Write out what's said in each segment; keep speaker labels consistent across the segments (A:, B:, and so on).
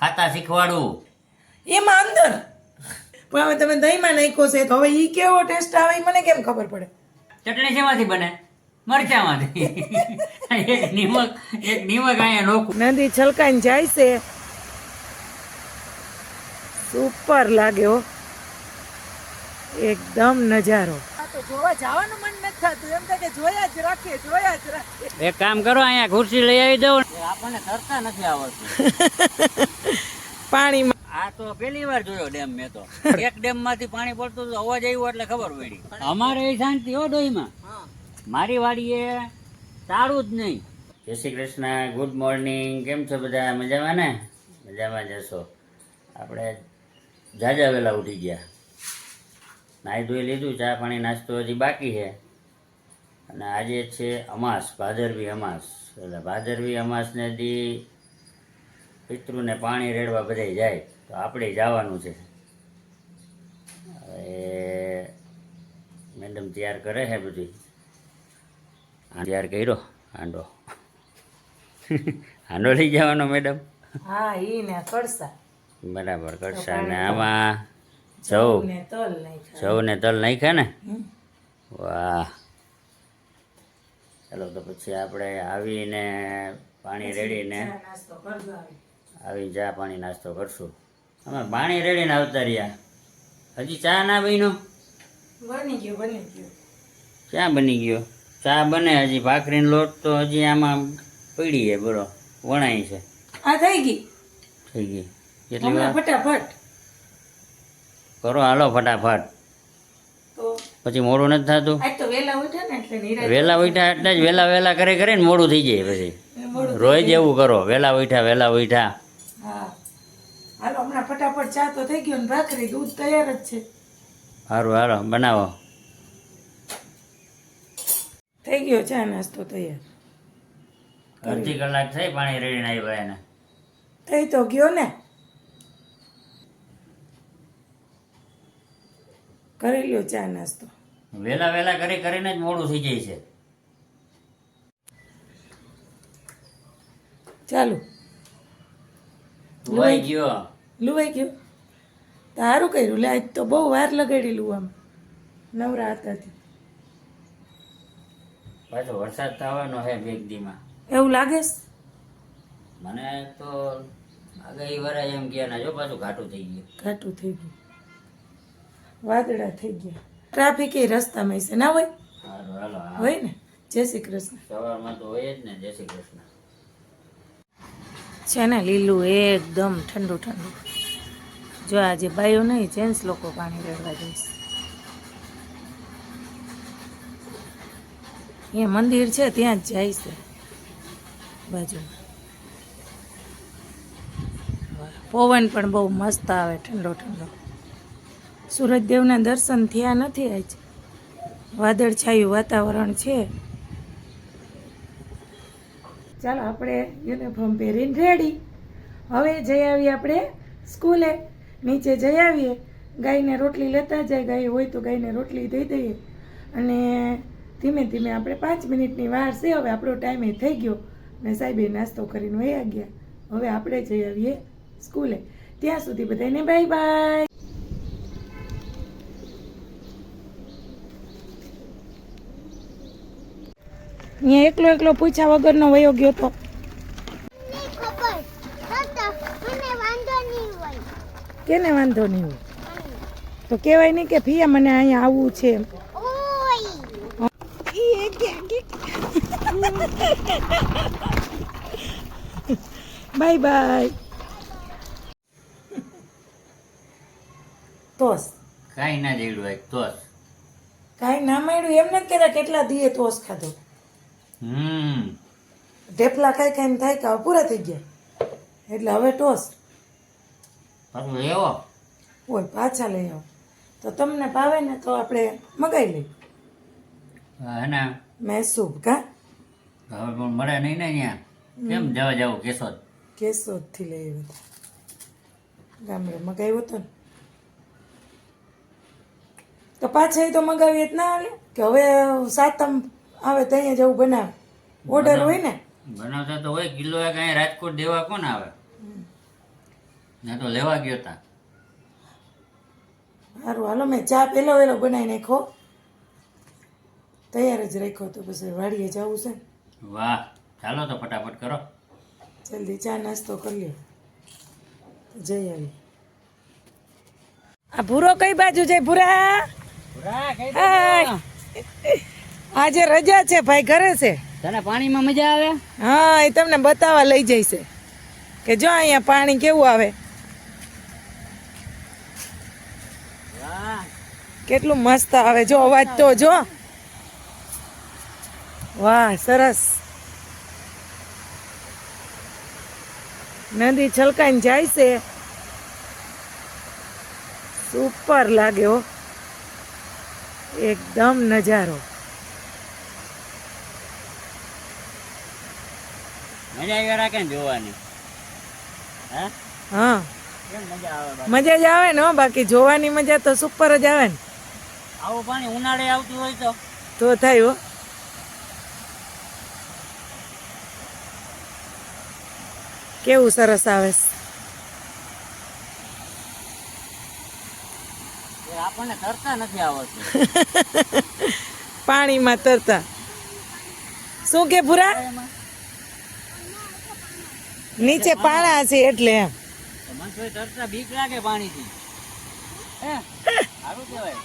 A: ખાતા શીખવાડું.
B: એમાં અંદર પણ હવે તમે દહીંમાં નાખ્યો છે તો હવે ઈ કેવો ટેસ્ટ આવે ઈ મને કેમ ખબર પડે?
A: ચટણી શેમાંથી બને? મરચામાંથી. એક નિમક અહીંયા નોખું.
B: નદી છલકાઈને જાય છે. સુપર લાગ્યો એકદમ નજારો. તો જોવા જવાનું મન નથી થતું, એમ થાય કે જોયા જ રાખીએ.
A: એક કામ કરો, અહીંયા ખુરશી લઈ આવી દઉં. આપણને તરતા નથી આવડતું
B: પાણીમાં.
A: આ તો પહેલી વાર જોયો ડેમ મેં તો. એક ડેમ માંથી પાણી પડતું હતું, અવાજ આવ્યો એટલે ખબર પડી. અમારે એ શાંતિ હો ડોહીમાં. મારી વાડીએ તાળું જ નહીં. જય શ્રી કૃષ્ણ, ગુડ મોર્નિંગ. કેમ છો બધા? મજામાં ને? મજામાં જશો. આપણે જાજા વહેલા ઉઠી ગયા, નાહી ધોઈ લીધું, ચા પાણી નાસ્તો હજી બાકી છે. અને આજે છે અમાસ, ભાદરવી અમાસ. એટલે ભાદરવી અમાસને દી પિતૃને પાણી રેડવા બધાય જાય, તો આપણે જવાનું છે. હવે મેડમ તૈયાર કરે છે બધી. તૈયાર કર્યો હાંડો. હાંડો લઈ જવાનો મેડમ?
B: હા, ઈ ને કડસા.
A: બરાબર, કડસા. ને આમાં જવ ને તલ નાખ્યા ને? વાહ. ચાલો તો પછી આપણે આવીને પાણી રેડીને આવી ચા પાણી નાસ્તો કરશું. અમે પાણી રેડીને આવતા રહ્યા, હજી ચા ના બન્યો?
B: બની ગયો.
A: ક્યાં બની ગયો? ચા બને હજી, ભાખરીનો લોટ તો હજી આમાં પડી છે, બરો વણાય છે.
B: આ થઈ ગઈ
A: કેટલી વાર?
B: ફટાફટ
A: કરો, હાલો ફટાફટ.
B: તો
A: પછી મોડું નથી થતું.
B: આજ તો વેલા ઉઠ્યા ને એટલે
A: વહેલા ઉઠ્યા એટલે જ વહેલા કરે ને મોડું થઈ જાય. પછી રોજ એવું કરો, વહેલા ઉઠ્યા.
B: હા, હાલો હમણાં ફટાફટ ચા તો થઈ ગયો ને ભાખરી દૂધ તૈયાર જ છે.
A: સારું, હાલો બનાવો.
B: થઈ ગયો ચા નાસ્તો તૈયાર.
A: અડધી કલાક થઈ પાણી રેડીને આવ્યા એને.
B: થઈ તો ગયો ને. કરી લ્યો ચા નાસ્તો.
A: વહેલા કરીને જ મોડું થઈ જાય છે.
B: ચાલો
A: લુવાઈ ગયો.
B: સારું કર્યું. લે આજ તો બહુ વાર લગાડી આમ નવરા હતાથી.
A: પાછો વરસાદ થવાનો છે બેગદીમાં
B: એવું લાગે છે?
A: મને તો આગાહી વરાય એમ કે ના, જો પાછું ઘાટું થઈ ગયું.
B: વાદળા થઈ ગયા. ટ્રાફિક એ રસ્તામાં છે ના હોય?
A: સારું, હાલો.
B: હોય ને. જય શ્રી કૃષ્ણ.
A: સવારમાં તો હોય જ ને. જય શ્રી કૃષ્ણ.
B: છે ને લીલું એકદમ ઠંડુ. જો આજે બાયો નહીં, જેન્ટ્સ લોકો પાણી રેડવા જઈશ. અહીંયા મંદિર છે ત્યાં જ જાય છે બાજુમાં. પવન પણ બહુ મસ્ત આવે, ઠંડો. સૂરજદેવના દર્શન થયા નથી આજ. વાદળછાયું વાતાવરણ છે. ચાલો આપણે યુનિફોર્મ પહેરીને રેડી. હવે જઈ આવીએ આપણે સ્કૂલે. નીચે જઈ આવીએ, ગાયને રોટલી લેતા જાય. ગાય હોય તો ગાયને રોટલી દઈ દઈએ. અને ધીમે ધીમે આપણે 5 મિનિટની વાર છે. હવે આપણો ટાઈમ એ થઈ ગયો ને સાહેબે નાસ્તો કરીને વયા ગયા. હવે આપણે જઈ આવીએ સ્કૂલે. ત્યાં સુધી બધાને બાય બાય. અહીંયા એકલો પૂછ્યા વગરનો વયો ગયો તો. કેને વાંધો નહીં હોય તો કહેવાય નહીં કે ફિયા મને અહીંયા આવવું છે એમ. Bye bye. તોસ
A: કાંઈ ના જેડું હોય તોસ.
B: કાંઈ ના મળ્યું એમ નથી કહેતા. કેટલા દીએ તોસ ખાધો. ઢેફલા ખાઈ થાય કે હવે પૂરા થઈ ગયા એટલે હવે ટોસ.
A: પાછું લેવો
B: હોય પાછા લઈ આવો તો તમને ભાવે ને તો આપણે મગાવી લઈએ.
A: હે
B: મૈસૂબ કા
A: હવે પણ મળે નહીં ને અહીંયા. કેમ જવું
B: કેશોદથી લઈ આવ્યા ગામડે મગાવ્યો હતો ને. તો પાછા એ તો મગાવીએ જ ના હાલે કે હવે સાતમ આવે તો અહીંયા જવું બનાવે. ઓર્ડર હોય ને
A: બનાવતા તો હોય. કિલો કાંઈ રાજકોટ દેવા કોણ આવે? મેં તો લેવા ગયો તા.
B: સારું હાલો, મેં ચા પેલો વેલો બનાવી નાખો, તૈયાર જ રાખ્યો તો પછી વાડીએ જવું છે ને.
A: વાહ, ચાલો તો ફટાફટ કરો.
B: જલ્દી ચા નાસ્તો કરી લ્યો જઈ આવી. આ ભૂરો કઈ બાજુ જાય ભૂરા? હાય. આજે રજા છે ભાઈ, ઘરે છે.
A: તને પાણીમાં મજા આવે?
B: હા, એ તમને બતાવવા લઈ જઈશે કે જો અહીંયા પાણી કેવું આવે,
A: વાહ,
B: કેટલું મસ્ત આવે. જો અવાજ તો જો, વાહ સરસ. નદી છલકાઈને જાય છે, સુપર લાગે હો, એકદમ નજારો.
A: મજા આવી રાખે ને જોવાની. હે?
B: હા,
A: કેમ મજા આવે બાકી?
B: મજા જ આવે ને હો, બાકી જોવાની મજા તો સુપર જ આવે ને.
A: આવું પાણી ઉનાળે આવતું હોય
B: તો થાય હો. કેવું સરસ આવે છે.
A: એ આપણને તરતા નથી આવડતું.
B: પાણીમાં તરતા શું કે ભૂરા? નીચે પાણા છે એટલે એમ.
A: તો મને તો તરતા બીક લાગે પાણીથી. હે? સારું કહેવાય.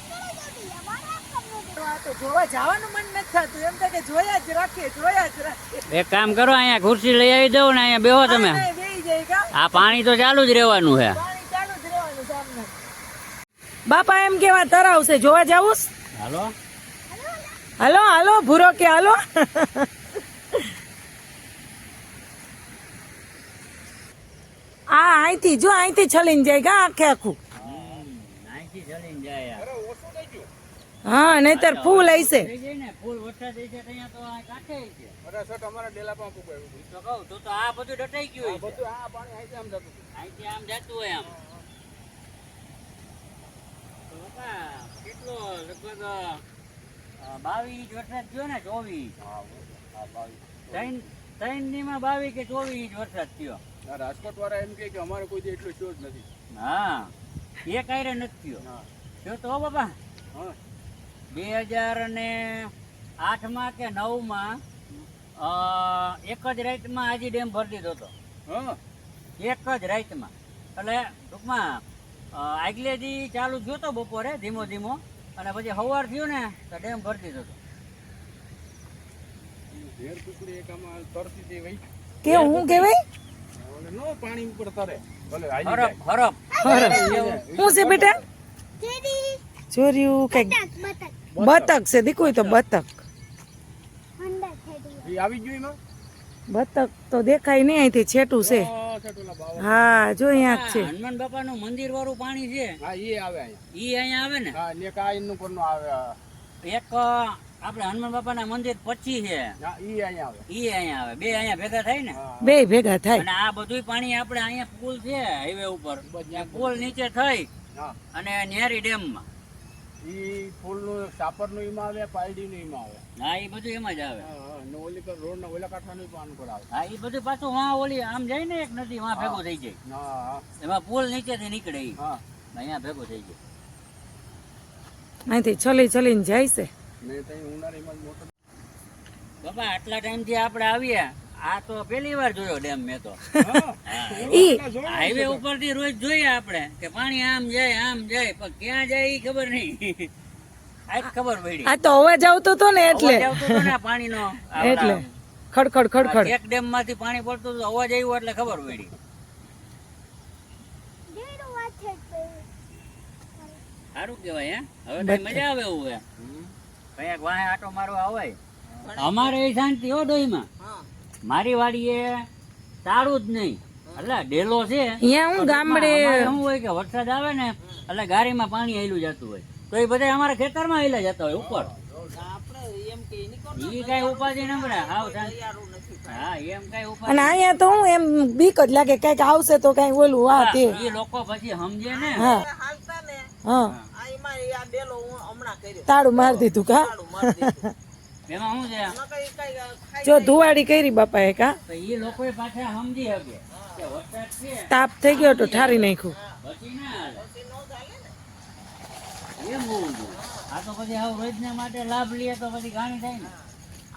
B: જોવા જવાનું મન નથી થતું, એમ થાય કે જોયા જ રાખીએ, જોયા જ રાખીએ.
A: એક કામ કરો, અહીંયા ખુરશી લઈ આવી દઉં ને અહીંયા બેહો તમે.
B: બેહી જાય કા?
A: આ પાણી તો ચાલુ જ રહેવાનું છે.
B: પાણી ચાલુ જ રહેવાનું સામને. બાપા એમ કેવા તરાવ છે, જોવા જાવું છે?
A: હાલો.
B: હાલો હાલો ભૂરો કે હાલો. આ અહીંથી જો, અહીંથી છલીને જાય કા આખે આખું.
A: નાઈથી જલીને જાય યાર.
B: હા, નહીતર ફૂલ હશે.
A: થઈ જાય ને, ફૂલ વરસાદ થઈ જાય ત્યાં તો આ કાંઠે છે. તો કહું તો આ બધું ડટાઈ ગયું હોય છે. અહીંથી આમ જતું હોય આમ. તો બાપા, કેટલો લગભગ 22 ઇંચ વરસાદ થયો ને, 24. ત્રણ દીમાં 22 કે 24 ઇંચ વરસાદ થયો.
C: રાજકોટ વાળા એમ કે અમારે કોઈ એટલો શો જ નથી.
A: હા, એક આયરે નથી થયો. થયો તો હો બાપા.
C: હા,
A: 2008માં કે 9માં એક જ રાતમાં આજી ડેમ ભરી દીધો હતો.
C: હા,
A: એક જ રાતમાં. એટલે ટૂંકમાં આગલે દી ચાલુ થયો તો બપોરે ધીમો ધીમો, અને પછી સવાર થયું ને તો ડેમ ભરી દીધો હતો.
C: ઝેર કુકડી એક આમાં તરતી હતી ભાઈ.
B: કે હું કેવાય
C: ઓલે નો પાણી ઉપર તરે ભલે હાલી
A: હરપ
C: જાય.
A: હરપ.
B: શું છે બેટા? ચોર્યું કઈક બતક છે, દીકું તો બતક.
C: ઈ આવી ગયું એમાં.
B: બતક તો દેખાય નહીં, અહીંથી છેટું છે.
C: છેટોલા બાવા.
B: હા જો અહીંયા જ છે.
A: હનુમાન બાપાનું મંદિર વાળું પાણી છે,
C: હા, ઈ આવે અહીંયા.
A: ઈ અહીંયા આવે ને.
C: હા, ને કા એનું પરનો આવે.
A: એક આપણે હનુમાન બાપાના મંદિર પછી છે,
C: હા, ઈ અહીંયા આવે.
A: ઈ અહીંયા આવે. બે અહીંયા ભેગા થાય ને.
C: હા,
B: બે ભેગા થાય.
A: અને આ બધું પાણી આપણે અહીંયા પુલ છે હાઈવે ઉપર, પુલ નીચે થઈ
C: હા.
A: અને નેરી ડેમમાં.
C: ઈ ફૂલનું સાપરનું ઈમાં આવે, પાયડીનું ઈમાં આવે.
A: હા, એ બધું એમાં જ આવે.
C: હા, હા, ને ઓલી પર રોડના ઓલા કાંઠાનું પાણી પર આવે.
A: હા, એ બધું પાછું વાં ઓલી આમ જાય ને એક નદી, વાં ભેગું થઈ જાય.
C: હા, હા,
A: એમાં પુલ નીચેથી નીકળે ઈ.
C: હા.
A: અહીંયા ભેગું થઈ જાય.
B: અહીંથી છલી છલીને જાય છે.
C: ને તઈ ઉનાળીમાં જ મોટર.
A: બાપા, આટલા ટાઈમથી આપણે આવીએ, આ તો પહેલી વાર જોયો ડેમ મેં તો.
C: હા,
B: ઈ
A: હાઈવે ઉપરથી રોજ જોઈએ આપણે કે પાણી આમ જાય પણ ક્યાં જાય ઈ ખબર નહીં. આજ ખબર પડી.
B: આ તો અવાજ આવતો હતો ને એટલે
A: અવાજ આવતો હતો ને પાણીનો.
B: એટલે ખડખડ ખડખડ.
A: એક ડેમ માંથી પાણી પડતું હતું, અવાજ આવ્યો એટલે ખબર પડી. સારું કેવાય. હે, હવે કઈ મજા આવે એવું હે. કયાક વાહે આટો મારવા આવાય. અમારે એ શાંતિ હો ડોહીમાં. મારી વાડીએ તાળું જ નહીં, એટલે ડેલો છે.
B: અહીંયા હું ગામડે
A: અમારે શું હોય કે વરસાદ આવે ને એટલે ગાડીમાં પાણી આયલું જતું હોય, તો એ બધા અમારા ખેતરમાં આયલા જતા હોય ઉપર. ઈ કઈ ઉપાધિ ન પડે. હાવ શાંતિ. હા, એમ કઈ ઉપાધિ.
B: અને અહીંયા તો હું એમ બીક જ લાગે કઈક આવશે તો કઈ ઓલું આ તે.
A: ઈ લોકો પછી સમજે ને.
B: હા હા, તાળું મારી દીધું કા.
A: એમાં શું છે,
B: જો ધુવાડી કરી બાપા એ કા.
A: તો ઈ લોકો પાછા સમજી શકે. કે વરસાદ છે
B: તાપ થઈ ગયો તો ઠારી નાખ્યું.
A: પછી ના હાલે. એમ હોવું જોઈએ. આ તો પછી આવું રોજના માટે લાભ લઈએ તો પછી ઘાણી થાય ને.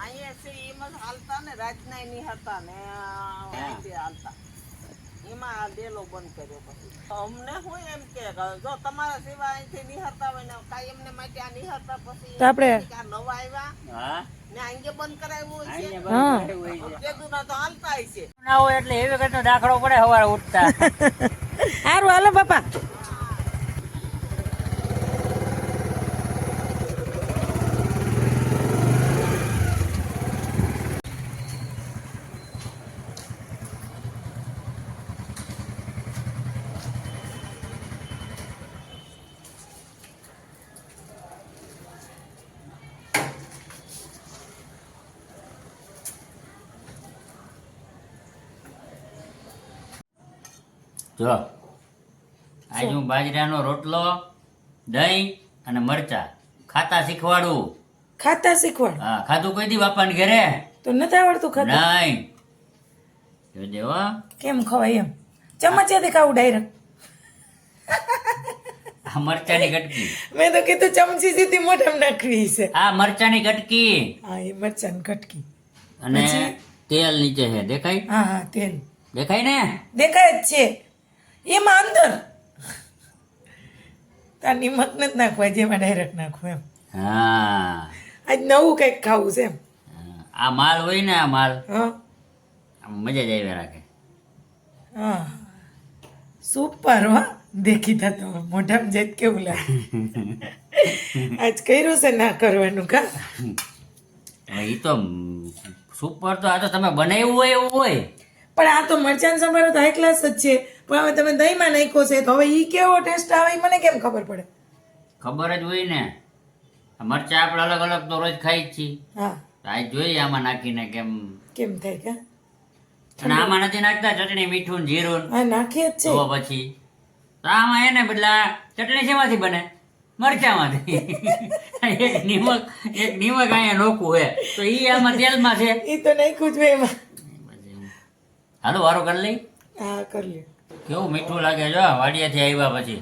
D: અહીંયા છે એમાં હાલતા ને રાજના નિહાળતા ને અહીંથી હાલતા એમાં આ ડેલો બંધ કર્યો પછી અમને હું એમ કે જો તમારા સિવાય અહીંથી નિહાળતા હોય ને કાંઈ એમને માટે આ નિહાળતા પછી
B: તો આપણે
D: આ નવા આવ્યા
A: હા
D: ને અહીંયા બંધ કરાવ્યું હોય છે
A: અહીંયા
B: હા.
A: બંધ કરાયું હોય છે.
D: તેદુના તો હાલતા હોય છે
A: ના હોય એટલે એવી કઈ દાખલો પડે સવારે ઉઠતા.
B: સારું હાલો બાપા.
A: જો આજ હું બાજરાનો રોટલો દહીં અને મરચા ખાતા શીખવાડું.
B: ખાતા શીખવાડ.
A: હા ખાધું કોઈ દી બાપાને ઘરે
B: તો નથી આવડતું ખાતા?
A: નહીં જોજે હો.
B: કેમ ખવાય એમ? ચમચેથી ખાવું ડાયરેક્ટ?
A: આ મરચાની કટકી,
B: મેં તો કીધું ચમચી સીધી મોઢામાં નાખવી છે.
A: આ મરચાની કટકી
B: હા એ મરચાની કટકી.
A: અને
B: પછી?
A: તેલ નીચે છે દેખાય
B: હા હા તેલ
A: દેખાય ને.
B: દેખાય જ છે એમાં અંદર. તાર નિમક નથી નાખવા જેમાં ડાયરેક્ટ નાખવું એમ.
A: હા
B: આજ નવું કંઈક ખાવું છે એમ.
A: આ માલ હોય ને આ માલ
B: હા
A: આમ મજા જ આવી રાખે.
B: હા સુપર હો. દેખી થતો મોઢામાં જઈ કેવું લાગે. આજ કર્યું છે ના કરવાનું કા.
A: એ તો સુપર તો આ તો તમે બનાવ્યું હોય એવું હોય.
B: પણ આ તો મરચાં સંભારો તો હાઈ ક્લાસ જ છે. પણ હવે તમે દહીંમાં નાખ્યો છે તો હવે ઈ કેવો ટેસ્ટ આવે ઈ મને કેમ ખબર પડે?
A: ખબર જ હોય ને. આ મરચાં આપણે અલગ અલગ તો રોજ ખાઈ જ છીએ.
B: હા
A: આજ જોઈએ આમાં નાખીને કેમ.
B: કેમ થાય કા?
A: અને આમાં નથી નાખતા ચટણી મીઠું ને જીરું ને.
B: હા નાખીએ જ છે.
A: તો પછી તો આમાં એને બદલા ચટણી શેમાંથી બને? મરચામાંથી. એક નિમક અહીંયા નોખું હે તો ઈ આમાં તેલમાં છે.
B: ઈ તો નાખ્યું જ હોય એમાં.
A: હાલો વારો કરી લઈ.
B: હા કરી લ્યો.
A: કેવું મીઠું લાગે જો વાડિયાથી આવ્યા પછી.